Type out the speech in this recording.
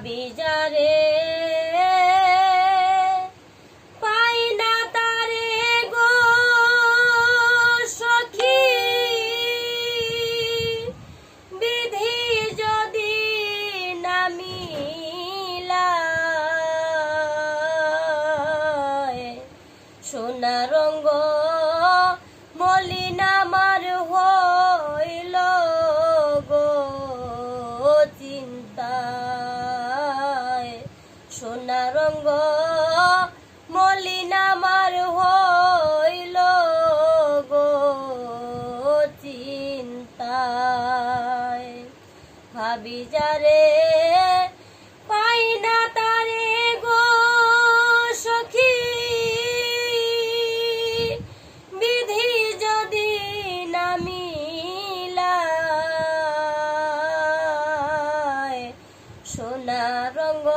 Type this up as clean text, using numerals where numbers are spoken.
বিজারে পাই না তারে গো সখী, বিধি যদি না মিলায়, সোনা রঙ্গ মলিন আমার হইল গো চিন্তায়, সোনা রঙ্গ মলিন আমার হইল গো চিন্তায়। ভাবি যারে পাই না তারে গো সখী, বিধি যদি না মিলায়, সোনা রঙ্গ